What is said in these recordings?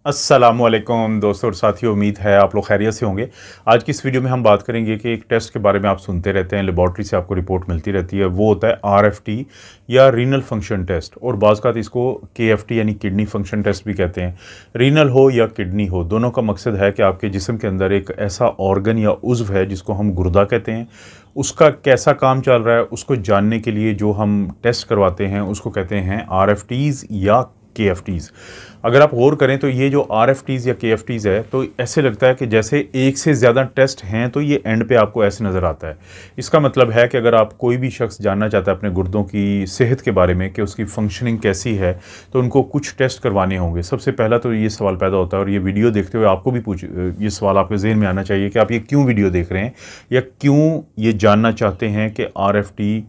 अस्सलामुअलैकुम दोस्तों और साथियों, उम्मीद है आप लोग खैरियत से होंगे। आज की इस वीडियो में हम बात करेंगे कि एक टेस्ट के बारे में आप सुनते रहते हैं, लेबॉर्ट्री से आपको रिपोर्ट मिलती रहती है। वो होता है आरएफटी या रीनल फंक्शन टेस्ट, और बाज़ का इसको केएफटी यानी किडनी फंक्शन टेस्ट भी कहते हैं। रीनल हो या किडनी हो, दोनों का मकसद है कि आपके जिस्म के अंदर एक ऐसा ऑर्गन या उज़्व है जिसको हम गुर्दा कहते हैं, उसका कैसा काम चल रहा है उसको जानने के लिए जो हम टेस्ट करवाते हैं उसको कहते हैं आरएफटीज़ या केएफटीज़। अगर आप गौर करें तो ये जो आरएफटीज़ या केएफटीज़ है, तो ऐसे लगता है कि जैसे एक से ज़्यादा टेस्ट हैं, तो ये एंड पे आपको ऐसे नज़र आता है। इसका मतलब है कि अगर आप कोई भी शख्स जानना चाहता है अपने गुर्दों की सेहत के बारे में कि उसकी फंक्शनिंग कैसी है, तो उनको कुछ टेस्ट करवाने होंगे। सबसे पहला तो ये सवाल पैदा होता है, और ये वीडियो देखते हुए आपको भी ये सवाल आपके ज़हन में आना चाहिए कि आप ये क्यों वीडियो देख रहे हैं या क्यों ये जानना चाहते हैं कि आरएफटी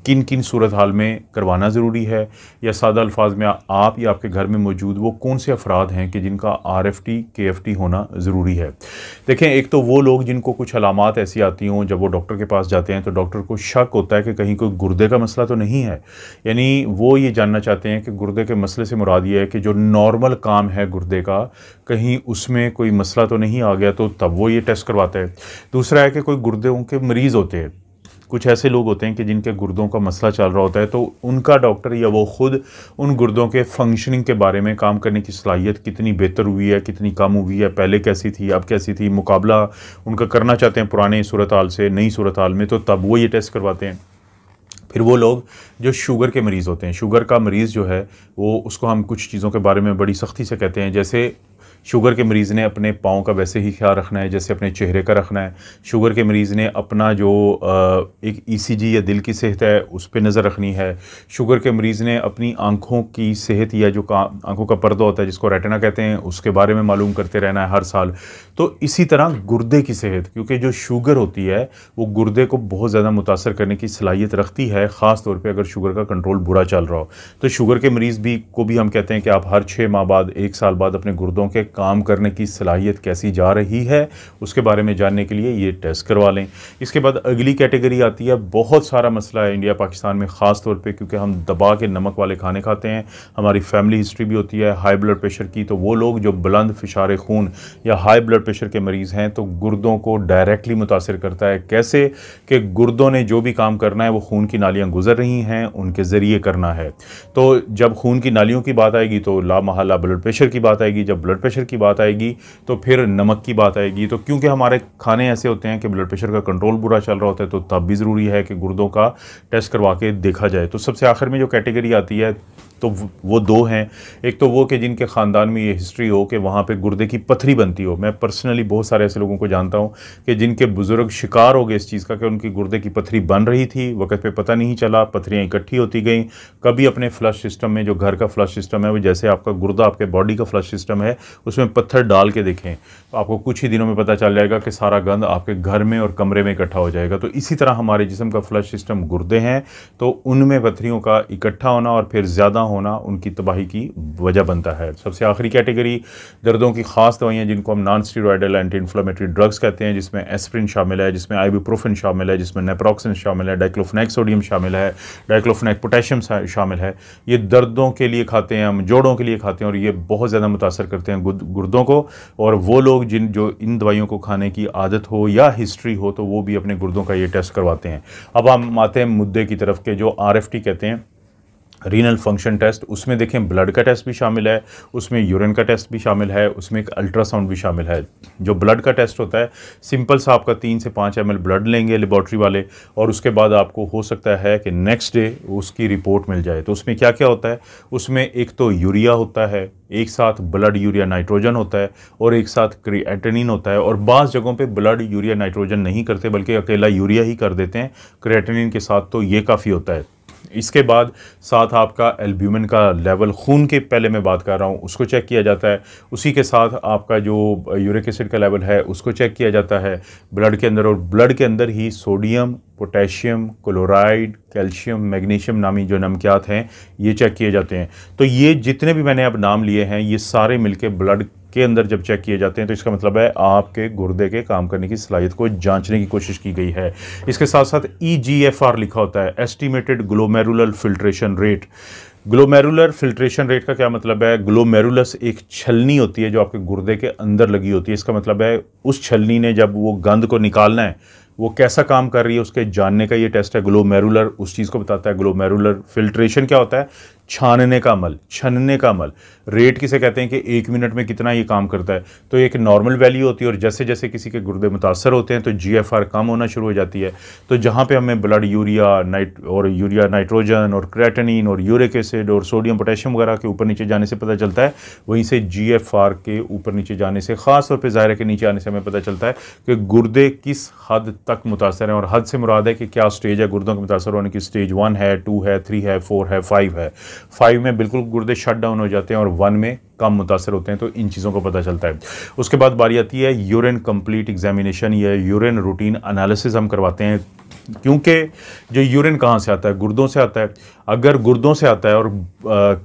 किन किन सूरत हाल में करवाना ज़रूरी है, या सादा अल्फाज में आप या आपके घर में मौजूद वो कौन से अफराद हैं कि जिनका आरएफटी केएफटी होना ज़रूरी है। देखें, एक तो वो लोग जिनको कुछ अलामात ऐसी आती हों, जब वो डॉक्टर के पास जाते हैं तो डॉक्टर को शक होता है कि कहीं कोई गुर्दे का मसला तो नहीं है, यानी वो ये जानना चाहते हैं कि गुर्दे के मसले से मुराद ये है कि जो नॉर्मल काम है गुर्दे का, कहीं उसमें कोई मसला तो नहीं आ गया, तो तब वो ये टेस्ट करवाता है। दूसरा है कि कोई गुर्दों के मरीज़ होते हैं, कुछ ऐसे लोग होते हैं कि जिनके गुर्दों का मसला चल रहा होता है, तो उनका डॉक्टर या वो ख़ुद उन गुर्दों के फंक्शनिंग के बारे में, काम करने की सलाहियत कितनी बेहतर हुई है, कितनी कम हुई है, पहले कैसी थी अब कैसी थी, मुकाबला उनका करना चाहते हैं पुराने सूरत हाल से नई सूरत हाल में, तो तब वो ये टेस्ट करवाते हैं। फिर वो लोग जो शुगर के मरीज़ होते हैं, शुगर का मरीज़ जो है वो, उसको हम कुछ चीज़ों के बारे में बड़ी सख्ती से कहते हैं। जैसे शुगर के मरीज़ ने अपने पाँव का वैसे ही ख्याल रखना है जैसे अपने चेहरे का रखना है। शुगर के मरीज़ ने अपना जो एक ईसीजी या दिल की सेहत है उस पर नज़र रखनी है। शुगर के मरीज़ ने अपनी आँखों की सेहत या जो आँखों का पर्दा होता है जिसको रेटिना कहते हैं, उसके बारे में मालूम करते रहना है हर साल। तो इसी तरह गुर्दे की सेहत, क्योंकि जो शुगर होती है वो गुर्दे को बहुत ज़्यादा मुतासर करने की सलाहियत रखती है, ख़ास तौर पे अगर शुगर का कंट्रोल बुरा चल रहा हो। तो शुगर के मरीज़ को भी हम कहते हैं कि आप हर 6 माह बाद, 1 साल बाद अपने गुर्दों के काम करने की सलाहियत कैसी जा रही है उसके बारे में जानने के लिए ये टेस्ट करवा लें। इसके बाद अगली कैटेगरी आती है, बहुत सारा मसला है इंडिया पाकिस्तान में, ख़ास तौर पे क्योंकि हम दबा के नमक वाले खाने खाते हैं, हमारी फैमिली हिस्ट्री भी होती है हाई ब्लड प्रेशर की। तो वो लोग जो बुलंद फिशार खून या हाई ब्लड प्रेशर के मरीज़ हैं, तो गुर्दों को डायरेक्टली मुतासर करता है। कैसे कि गुर्दों ने जो भी काम करना है वो खून की नालियाँ गुजर रही हैं, उनके ज़रिए करना है। तो जब खून की नालियों की बात आएगी तो लामहला ब्लड प्रेशर की बात आएगी, जब ब्लड प्रेशर की बात आएगी तो फिर नमक की बात आएगी। तो क्योंकि हमारे खाने ऐसे होते हैं कि ब्लड प्रेशर का कंट्रोल बुरा चल रहा होता है, तो तब भी ज़रूरी है कि गुर्दों का टेस्ट करवा के देखा जाए। तो सबसे आखिर में जो कैटेगरी आती है तो वो दो हैं। एक तो वो कि जिनके ख़ानदान में ये हिस्ट्री हो कि वहाँ पे गुर्दे की पथरी बनती हो। मैं पर्सनली बहुत सारे ऐसे लोगों को जानता हूँ कि जिनके बुज़ुर्ग शिकार हो गए इस चीज़ का कि उनकी गुर्दे की पथरी बन रही थी, वक्त पे पता नहीं चला, पथरियाँ इकट्ठी होती गई। कभी अपने फ्लश सिस्टम में, जो घर का फ्लश सिस्टम है, वो जैसे आपका गुर्दा आपके बॉडी का फ्लश सिस्टम है, उसमें पत्थर डाल के देखें तो आपको कुछ ही दिनों में पता चल जाएगा कि सारा गंद आपके घर में और कमरे में इकट्ठा हो जाएगा। तो इसी तरह हमारे जिस्म का फ्लश सिस्टम गुर्दे हैं, तो उनमें पथरियों का इकट्ठा होना और फिर ज़्यादा होना उनकी तबाही की वजह बनता है। सबसे आखिरी कैटेगरी दर्दों की ख़ास दवाइयाँ, जिनको हम non steroidal anti inflammatory drugs कहते हैं, जिसमें एस्प्रिन शामिल है, जिसमें आइबुप्रोफेन शामिल है, जिसमें नेप्रोक्सिन शामिल है, डाइक्लोफेनेक सोडियम शामिल है, डाइक्लोफेनेक पोटेशियम शामिल है। ये दर्दों के लिए खाते हैं हम, जोड़ों के लिए खाते हैं, और ये बहुत ज़्यादा मुतासर करते हैं गुर्दों को। और वो लोग जो इन दवाइयों को खाने की आदत हो या हिस्ट्री हो, तो वो भी अपने गुर्दों का ये टेस्ट करवाते हैं। अब हम आते हैं मुद्दे की तरफ के, जो आरएफटी कहते हैं, रीनल फंक्शन टेस्ट। उसमें देखें ब्लड का टेस्ट भी शामिल है, उसमें यूरिन का टेस्ट भी शामिल है, उसमें एक अल्ट्रासाउंड भी शामिल है। जो ब्लड का टेस्ट होता है, सिंपल सा आपका 3 से 5 ml ब्लड लेंगे लेबॉर्ट्री वाले, और उसके बाद आपको हो सकता है कि नेक्स्ट डे उसकी रिपोर्ट मिल जाए। तो उसमें क्या क्या होता है, उसमें एक तो यूरिया होता है, एक साथ ब्लड यूरिया नाइट्रोजन होता है, और एक साथ क्रिएटिनिन होता है। और बाज़ जगहों पे ब्लड यूरिया नाइट्रोजन नहीं करते, बल्कि अकेला यूरिया ही कर देते हैं क्रिएटिनिन के साथ, तो ये काफ़ी होता है। इसके बाद साथ आपका एल्ब्यूमिन का लेवल, खून के पहले मैं बात कर रहा हूँ, उसको चेक किया जाता है। उसी के साथ आपका जो यूरिक एसिड का लेवल है उसको चेक किया जाता है ब्लड के अंदर, और ब्लड के अंदर ही sodium, potassium, chloride, calcium, magnesium नामी जो नमकियात हैं ये चेक किए जाते हैं। तो ये जितने भी मैंने अब नाम लिए हैं, ये सारे मिलके ब्लड के अंदर जब चेक किए जाते हैं, तो इसका मतलब है आपके गुर्दे के काम करने की सलाहियत को जांचने की कोशिश की गई है। इसके साथ साथ EGFR लिखा होता है, estimated glomerular filtration rate. Glomerular filtration rate का क्या मतलब है? ग्लोमेरुलस एक छलनी होती है जो आपके गुर्दे के अंदर लगी होती है। इसका मतलब है उस छलनी ने जब वो गंद को निकालना है, वो कैसा काम कर रही है उसके जानने का ये टेस्ट है। ग्लोमेरुलर उस चीज़ को बताता है। ग्लोमेरुलर फिल्ट्रेशन क्या होता है? छानने का अमल, छनने का अमल। रेट किसे कहते हैं कि 1 मिनट में कितना ये काम करता है। तो एक नॉर्मल वैल्यू होती है और जैसे जैसे किसी के गुर्दे मुतासर होते हैं तो GFR कम होना शुरू हो जाती है। तो जहाँ पे हमें ब्लड यूरिया यूरिया नाइट्रोजन और क्रेटिनिन और यूरिक एसिड और सोडियम पोटेशियम वगैरह के ऊपर नीचे जाने से पता चलता है, वहीं से GFR के ऊपर नीचे जाने से, ख़ास तौर पर ज़ाहिर के नीचे आने से हमें पता चलता है कि गुर्दे किस हद तक मुतासर हैं। और हद से मुराद है कि क्या स्टेज है गुर्दों के मुतासर होने की। स्टेज 1 है, 2 है, 3 है, 4 है, 5 है। 5 में बिल्कुल गुर्दे शट डाउन हो जाते हैं और 1 में कम मुतासर होते हैं। तो इन चीज़ों को पता चलता है। उसके बाद बारी आती है यूरिन कंप्लीट एग्जामिनेशन या यूरिन रूटीन एनालिसिस हम करवाते हैं, क्योंकि जो यूरिन कहाँ से आता है? गुर्दों से आता है। अगर गुर्दों से आता है और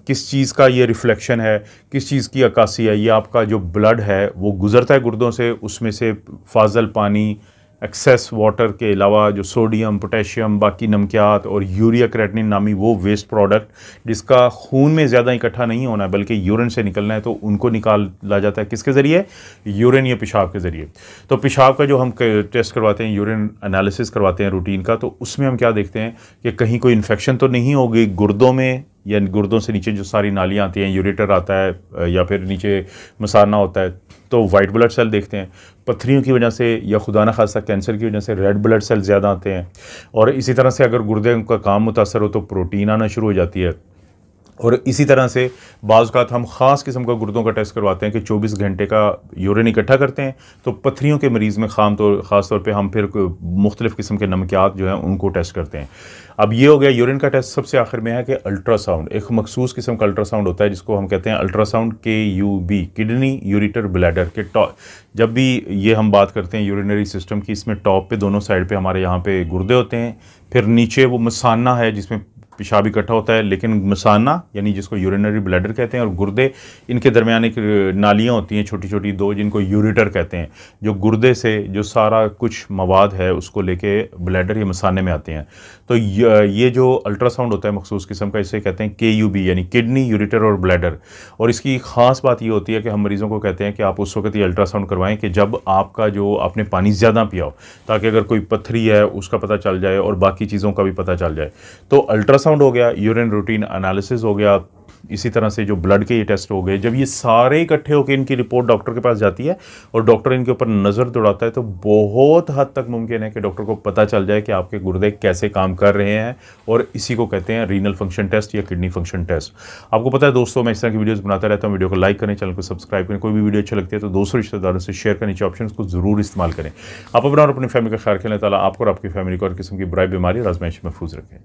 किस चीज़ का ये रिफ्लेक्शन है, किस चीज़ की अक्कासी है, ये आपका जो ब्लड है वो गुजरता है गुर्दों से, उसमें से फाजल पानी, एक्सेस वाटर के अलावा जो सोडियम, पोटेशियम, बाकी नमकियात और यूरिया क्रेटिनिन नामी वो वेस्ट प्रोडक्ट जिसका खून में ज़्यादा इकट्ठा नहीं होना है बल्कि यूरिन से निकलना है, तो उनको निकाला जाता है। किसके ज़रिए? यूरिन या पेशाब के ज़रिए। तो पेशाब का जो हम टेस्ट करवाते हैं, यूरिन एनालिसिस करवाते हैं रूटीन का, तो उसमें हम क्या देखते हैं कि कहीं कोई इन्फेक्शन तो नहीं होगी गुर्दों में, या गुर्दों से नीचे जो सारी नालियाँ आती हैं, यूरेटर आता है या फिर नीचे मसाना होता है, तो वाइट ब्लड सेल देखते हैं। पत्थरियों की वजह से या खुदा न खासा कैंसर की वजह से रेड ब्लड सेल ज़्यादा आते हैं। और इसी तरह से अगर गुर्दे का काम मुतासर हो तो प्रोटीन आना शुरू हो जाती है। और इसी तरह से बाज़ औक़ात हम ख़ास किस्म का गुर्दों का टेस्ट करवाते हैं कि 24 घंटे का यूरिन इकट्ठा करते हैं। तो पत्थरियों के मरीज़ में ख़ास तौर पे हम फिर मुख्तलिफ़ किस्म के नमकियात जो हैं उनको टेस्ट करते हैं। अब ये हो गया यूरिन का टेस्ट। सबसे आखिर में है कि अल्ट्रासाउंड, एक मखसूस किस्म का अल्ट्रासाउंड होता है जिसको हम कहते हैं ultrasound KUB, kidney ureter bladder के टॉप। जब भी ये हम बात करते हैं यूरिनरी सिस्टम की, इसमें टॉप पे दोनों साइड पे हमारे यहाँ पे गुर्दे होते हैं, फिर नीचे वो मसाना है जिसमें पेशाब इकट्ठा होता है, लेकिन मसाना यानी जिसको यूरिनरी ब्लैडर कहते हैं, और गुर्दे, इनके दरमियान एक नालियाँ होती हैं छोटी छोटी 2 जिनको यूरेटर कहते हैं, जो गुर्दे से जो सारा कुछ मवाद है उसको लेके ब्लैडर या मसाने में आते हैं। तो ये जो अल्ट्रासाउंड होता है मखसूस किस्म का, इसे कहते हैं KUB यानी किडनी यूरेटर और ब्लैडर। और इसकी ख़ास बात ये होती है कि हम मरीज़ों को कहते हैं कि आप उस वक्त ये अल्ट्रासाउंड करवाएं कि जब आपका जो आपने पानी ज़्यादा पिया हो, ताकि अगर कोई पत्थरी है उसका पता चल जाए और बाकी चीज़ों का भी पता चल जाए। तो अल्ट्रासाउंड हो गया, यूरिन रूटीन एनालिसिस हो गया, इसी तरह से जो ब्लड के ये टेस्ट हो गए। जब ये सारे इकट्ठे होकर इनकी रिपोर्ट डॉक्टर के पास जाती है और डॉक्टर इनके ऊपर नज़र दौड़ाता है, तो बहुत हद तक मुमकिन है कि डॉक्टर को पता चल जाए कि आपके गुर्दे कैसे काम कर रहे हैं। और इसी को कहते हैं रीनल फंक्शन टेस्ट या किडनी फंक्शन टेस्ट। आपको पता है दोस्तों, मैं इस तरह की वीडियोस बनाता रहता हूँ। वीडियो को लाइक करें, चैनल को सब्सक्राइब करें। कोई भी वीडियो अच्छी लगती है तो दोस्तों रिश्तेदारों से शेयर करने के ऑप्शन को ज़रूर इस्तेमाल करें। आप अपना और अपनी फैमिली का ख्याल रखें। अल्लाह ताला आपको और आपकी फैमिली को हर किस्म की बुराई, बीमारी और आजमाइश महफूज रखें।